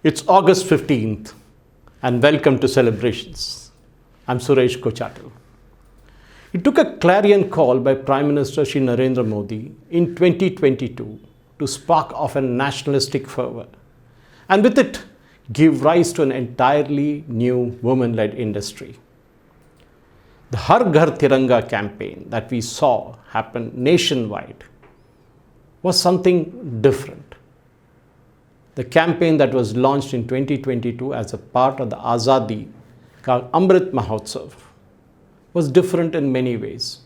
It's August 15th and welcome to Celebrations. I'm Suresh Kochatal. It took a clarion call by Prime Minister Narendra Modi in 2022 to spark off a nationalistic fervour and with it give rise to an entirely new women-led industry. The Har Ghar Tiranga campaign that we saw happen nationwide was something different. The campaign that was launched in 2022 as a part of the Azadi Ka Amrit Mahotsav was different in many ways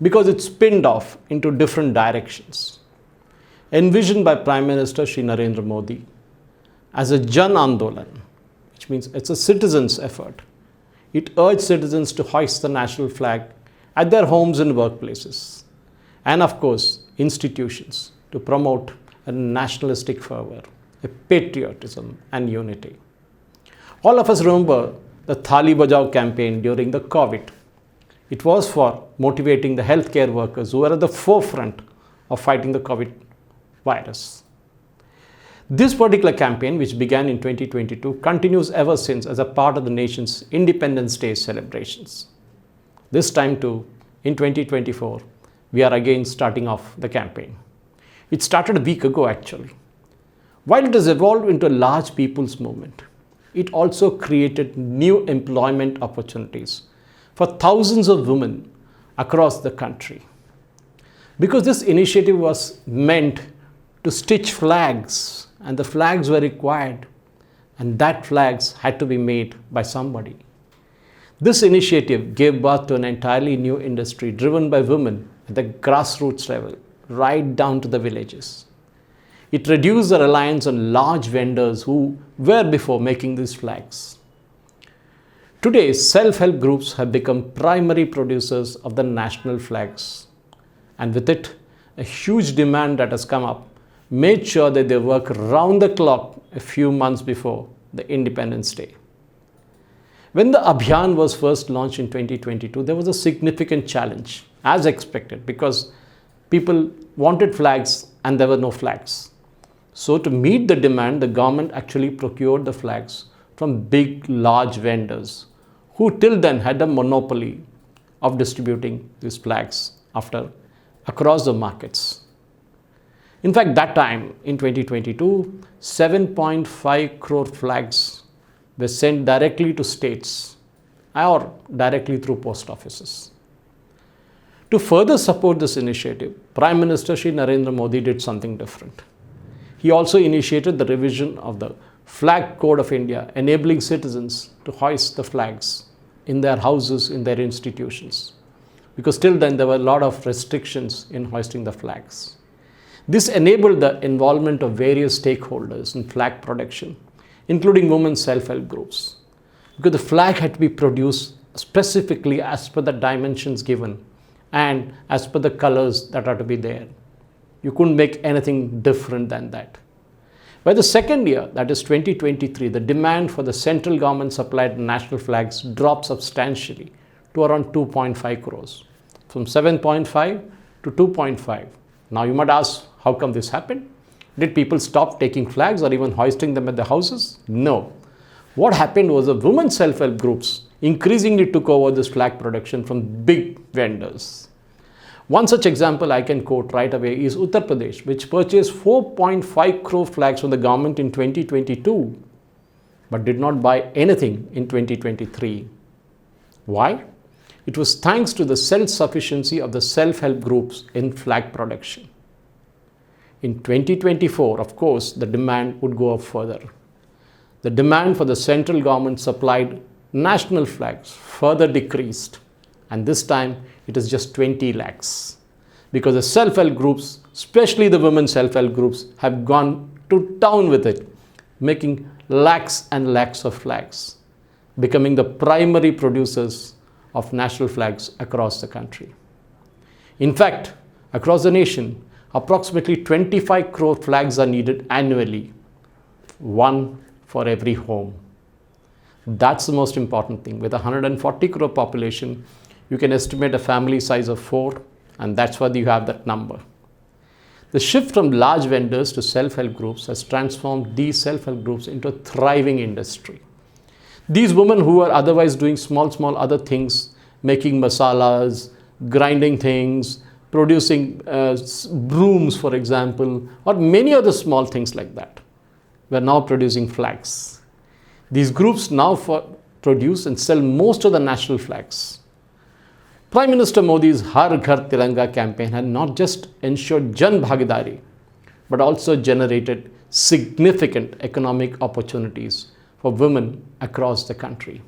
because it spinned off into different directions. Envisioned by Prime Minister Narendra Modi as a Jan Andolan, which means it's a citizens' effort. It urged citizens to hoist the national flag at their homes and workplaces, and of course, institutions to promote a nationalistic fervour, a patriotism and unity. All of us remember the Thali Bajao campaign during the COVID. It was for motivating the healthcare workers who were at the forefront of fighting the COVID virus. This particular campaign, which began in 2022, continues ever since as a part of the nation's Independence Day celebrations. This time too, in 2024, we are again starting off the campaign. It started a week ago actually. While it has evolved into a large people's movement, it also created new employment opportunities for thousands of women across the country. Because this initiative was meant to stitch flags, and the flags were required, and that flags had to be made by somebody. This initiative gave birth to an entirely new industry driven by women at the grassroots level, right down to the villages. It reduced the reliance on large vendors who were before making these flags. Today, self-help groups have become primary producers of the national flags, and with it, a huge demand that has come up made sure that they work round the clock a few months before the Independence Day. When the Abhiyan was first launched in 2022, there was a significant challenge, as expected, because people wanted flags and there were no flags. So to meet the demand, the government actually procured the flags from big, large vendors who till then had a monopoly of distributing these flags across the markets. In fact, that time in 2022, 7.5 crore flags were sent directly to states or directly through post offices. To further support this initiative, Prime Minister Narendra Modi did something different. He also initiated the revision of the Flag Code of India, enabling citizens to hoist the flags in their houses, in their institutions. Because till then, there were a lot of restrictions in hoisting the flags. This enabled the involvement of various stakeholders in flag production, including women's self-help groups. Because the flag had to be produced specifically as per the dimensions given and as per the colors that are to be there. You couldn't make anything different than that. By the second year, that is 2023, the demand for the central government supplied national flags dropped substantially to around 2.5 crores, from 7.5 to 2.5. Now you might ask, how come this happened? Did people stop taking flags or even hoisting them at their houses? No. What happened was the women's self-help groups increasingly took over this flag production from big vendors. One such example I can quote right away is Uttar Pradesh, which purchased 4.5 crore flags from the government in 2022, but did not buy anything in 2023. Why? It was thanks to the self-sufficiency of the self-help groups in flag production. In 2024, of course, the demand would go up further. The demand for the central government supplied national flags further decreased, and this time it is just 20 lakhs. Because the self-help groups, especially the women self-help groups, have gone to town with it, making lakhs and lakhs of flags, becoming the primary producers of national flags across the country. In fact, across the nation, approximately 25 crore flags are needed annually, one for every home. That's the most important thing. With a 140 crore population, you can estimate a family size of 4, and that's why you have that number. The shift from large vendors to self-help groups has transformed these self-help groups into a thriving industry. These women who are otherwise doing small other things, making masalas, grinding things, producing brooms, for example, or many other small things like that, were now producing flags. These groups now produce and sell most of the national flags. Prime Minister Modi's Har Ghar Tiranga campaign had not just ensured Jan Bhagidari, but also generated significant economic opportunities for women across the country.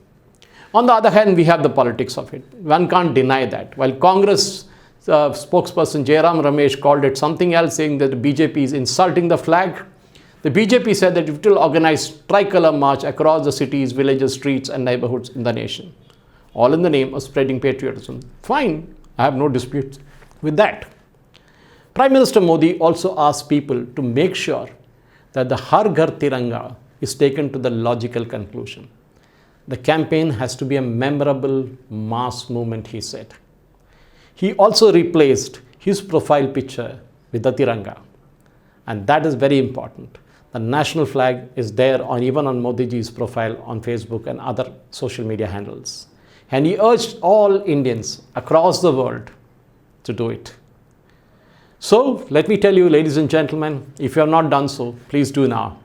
On the other hand, we have the politics of it. One can't deny that. While Congress spokesperson Jairam Ramesh called it something else, saying that the BJP is insulting the flag, the BJP said that it will organize tricolor march across the cities, villages, streets and neighborhoods in the nation, all in the name of spreading patriotism. Fine, I have no dispute with that. Prime Minister Modi also asked people to make sure that the Har Ghar Tiranga is taken to the logical conclusion. The campaign has to be a memorable mass movement, he said. He also replaced his profile picture with the Tiranga. And that is very important. The national flag is there even on Modi ji's profile on Facebook and other social media handles. And he urged all Indians across the world to do it. So, let me tell you, ladies and gentlemen, if you have not done so, please do now.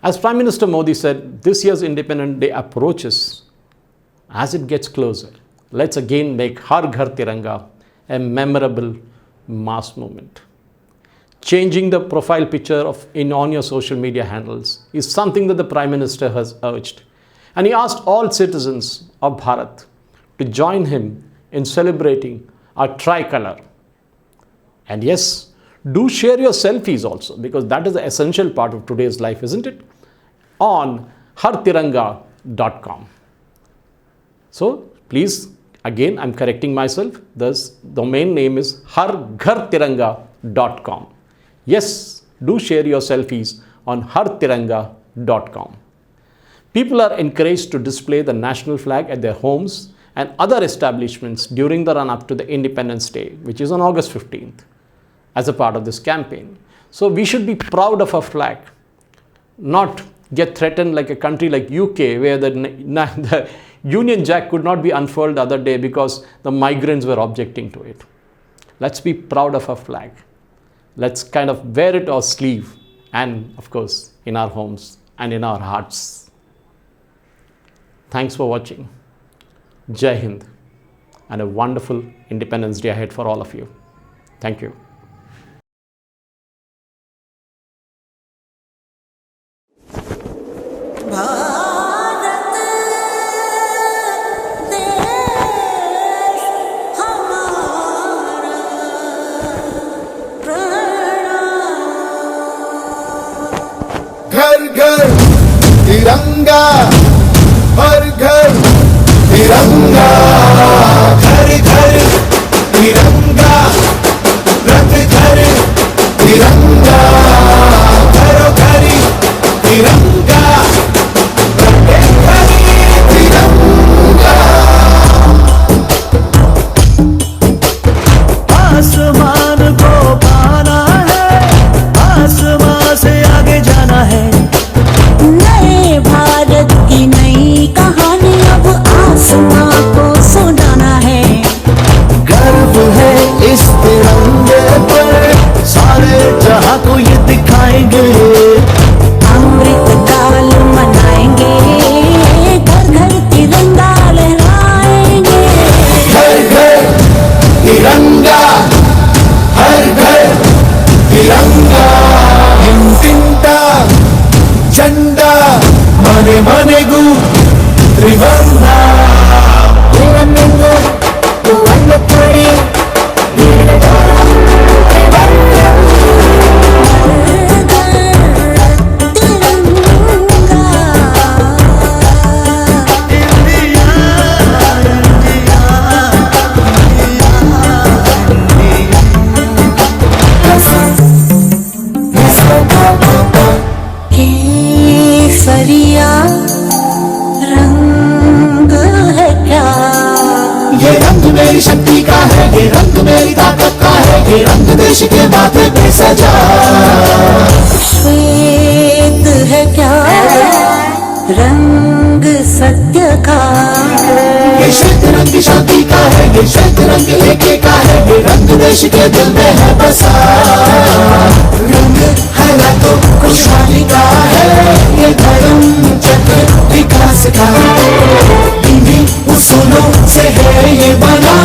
As Prime Minister Modi said, this year's Independence Day approaches. As it gets closer, let's again make Har Ghar Tiranga a memorable mass movement. Changing the profile picture on your social media handles is something that the Prime Minister has urged. And he asked all citizens of Bharat to join him in celebrating our tricolor. And yes, do share your selfies also, because that is the essential part of today's life, isn't it? On hartiranga.com. So please, again, I'm correcting myself. The domain name is harghartiranga.com. Yes, do share your selfies on hartiranga.com. People are encouraged to display the national flag at their homes and other establishments during the run-up to the Independence Day, which is on August 15th, as a part of this campaign. So we should be proud of our flag, not get threatened like a country like UK, where the Union Jack could not be unfurled the other day because the migrants were objecting to it. Let's be proud of our flag. Let's kind of wear it on our sleeve and, of course, in our homes and in our hearts. Thanks for watching. Jai Hind, and a wonderful Independence Day ahead for all of you. Thank you. घर घर तिरंगा, हर घर तिरंगा, घर घर तिरंगा, रथ घर तिरंगा, घरों घरी तिरंगा, रथे घरी तिरंगा। आसमान को पाना है, आसमान से आगे जाना है। नए भारत की नई कहानी अब आसमां को सुनाना है। ये रंग देश के माथे पे सजा। श्वेत है क्या रंग सत्य का, ये श्वेत रंग शांति का है, ये श्वेत रंग एके का है, ये रंग देश के दिल में है बसा। रंग है ना तो खुशहाली का है, ये धर्म चक्र विकास का। इन्हीं उसूलों से है ये बना,